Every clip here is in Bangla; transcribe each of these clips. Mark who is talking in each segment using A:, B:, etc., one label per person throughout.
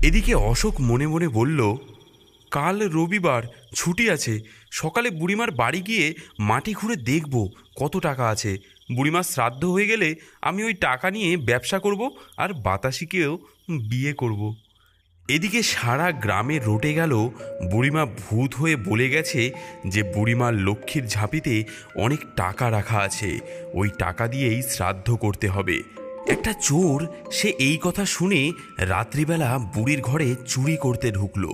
A: এদিকে অশোক মনে মনে বলল, কাল রবিবার, ছুটি আছে। সকালে বুড়িমার বাড়ি গিয়ে মাটি খুঁড়ে দেখব কত টাকা আছে। বুড়িমার শ্রাদ্ধ হয়ে গেলে আমি ওই টাকা নিয়ে ব্যবসা করব আর বাতাসিকেও বিয়ে করব। এদিকে সারা গ্রামে রটে গেল বুড়িমা ভূত হয়ে বলে গেছে যে বুড়িমার লক্ষ্মীর ঝাঁপিতে অনেক টাকা রাখা আছে, ওই টাকা দিয়েই শ্রাদ্ধ করতে হবে। একটা চোর সে এই কথা শুনে রাত্রিবেলা বুড়ির ঘরে চুরি করতে ঢুকলো।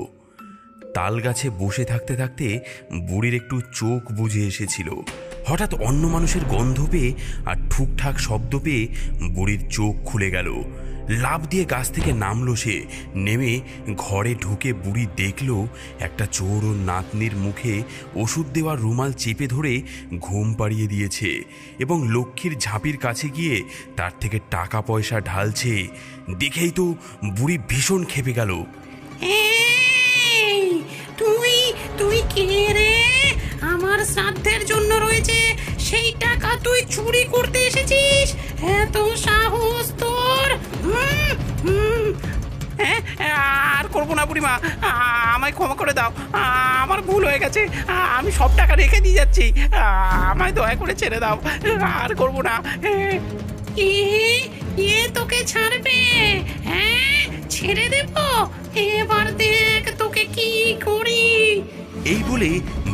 A: তাল গাছে বসে থাকতে থাকতে বুড়ির একটু চোখ বুজে এসেছিল। হঠাৎ অন্য মানুষের গন্ধ পেয়ে আর ঠুকঠাক শব্দ পেয়ে বুড়ির চোখ খুলে গেল। লাফ দিয়ে গাছ থেকে নামলো সে। নেমে ঘরে ঢুকে বুড়ি দেখল একটা চোর ও নাতনির মুখে ওষুধ দেওয়ার রুমাল চেপে ধরে ঘুম পাড়িয়ে দিয়েছে এবং লক্ষ্মীর ঝাঁপির কাছে গিয়ে তার থেকে টাকা পয়সা ঢালছে। দেখেই তো বুড়ি ভীষণ ক্ষেপে গেল।
B: তুই তুই কে রে? আমার শ্রাদ্ধের জন্য রয়েছে সেই টাকা তুই চুরি করতে এসেছিস? এত সাহস তোর!
C: আর করবো না বুড়িমা, আমায় ক্ষমা করে দাও। আমার ভুল হয়ে গেছে, আমি সব টাকা রেখে দিয়ে যাচ্ছি। আমায় দয়া করে ছেড়ে দাও, আর করবো না।
B: এ তোকে ছাড়বে? হ্যাঁ, ছেড়ে দেব। এবার দেখ তোকে কি করি।
A: এই বলে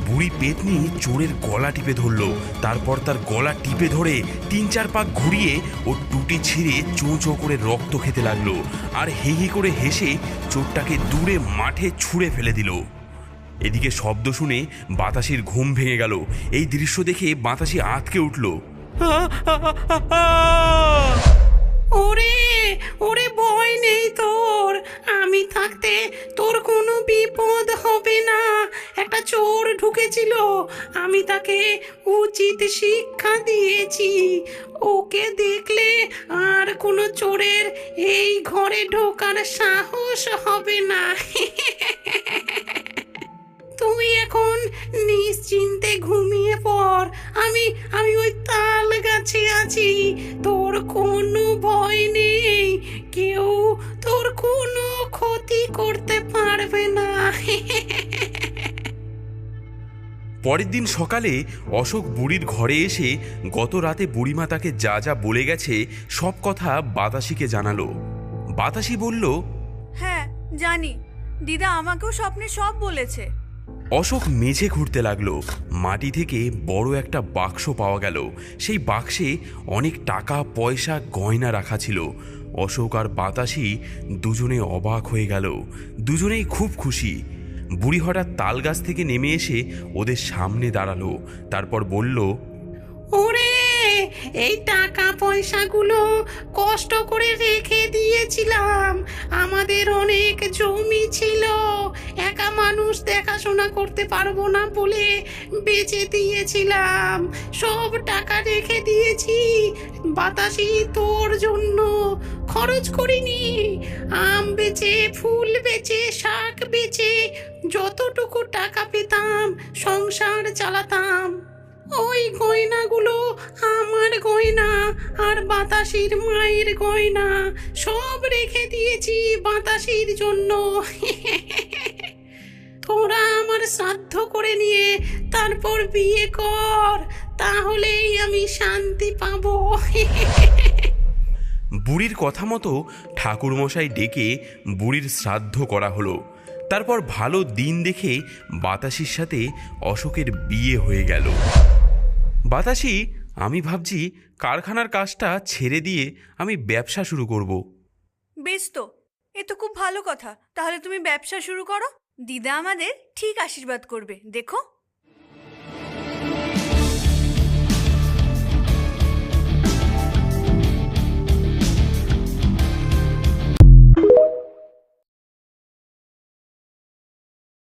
A: বুড়ি পেতনি চোরের গলা টিপে ধরলো। তারপর তার গলা টিপে ধরে 3-4 পাক ঘুরিয়ে ও টুটি ছিঁড়ে চোঁ চোঁ করে রক্ত খেতে লাগলো আর হি হি করে হেসে চোরটাকে দূরে মাঠে ছুঁড়ে ফেলে দিল। এদিকে শব্দ শুনে বাতাসির ঘুম ভেঙে গেল। এই দৃশ্য দেখে বাতাসি আঁতকে উঠল।
B: ওরে ওরে, ভয় নেই তোর। আমি থাকতে তোর কোনো বিপদ হবে না। একটা চোর ঢুকেছিল, আমি তাকে উচিত শিক্ষা দিয়েছি। ওকে দেখলে আর কোনো চোরের এই ঘরে ঢোকার সাহস হবে না। তুই এখন নিশ্চিন্তে ঘুমিয়ে পড়। আমি আমি ওই তাল গাছে আছি। তোর কোনো ভয় নেই, কেউ তোর কোনো ক্ষতি করতে পারবে না।
A: পরের দিন সকালে অশোক বুড়ির ঘরে এসে গত রাতে বুড়িমা তাকে যা যা বলে গেছে সব কথা বাতাসিকে জানালো। বাতাসি বলল,
D: হ্যাঁ জানি, দিদা আমাকেও স্বপ্নে সব বলেছে।
A: অশোক মেঝে ঘুরতে লাগলো। মাটি থেকে বড় একটা বাক্স পাওয়া গেল। সেই বাক্সে অনেক টাকা পয়সা গয়না রাখা ছিল। অশোক আর বাতাসি দুজনে অবাক হয়ে গেল। দুজনেই খুব খুশি। বুড়ি হঠাৎ তাল গাছ থেকে নেমে এসে ওদের সামনে দাঁড়ালো। তারপর বলল,
B: ওরে, এই টাকা পয়সাগুলো কষ্ট করে রেখে দিয়েছিলাম। আমাদের অনেক জমি ছিল, একা মানুষ দেখাশোনা করতে পারবো না বলে বেচে দিয়েছিলাম। সব টাকা রেখে দিয়েছি বাতাসি, তোর জন্য খরচ করিনি। আম বেচে, ফুল বেচে, শাক বেচে যতটুকু টাকা পেতাম সংসার চালাতাম। ওই গয়নাগুলো আমার গয়না আর বাতাসির মায়ের গয়না, সব রেখে দিয়েছি বাতাসির জন্য। তোরা আমার শ্রাদ্ধ করে নিয়ে তারপর বিয়ে কর, তাহলেই আমি শান্তি পাবো।
A: বুড়ির কথা মতো ঠাকুরমশাই ডেকে বুড়ির শ্রাদ্ধ করা হলো। তারপর ভালো দিন দেখে বাতাসির সাথে অশোকের বিয়ে হয়ে গেল। বাতাসি, আমি ভাবছি কারখানার কাজটা ছেড়ে দিয়ে আমি ব্যবসা শুরু করব।
D: বেশ তো, এ তো খুব ভালো কথা। তাহলে তুমি ব্যবসা শুরু করো, দিদা আমাদের ঠিক আশীর্বাদ করবে, দেখো।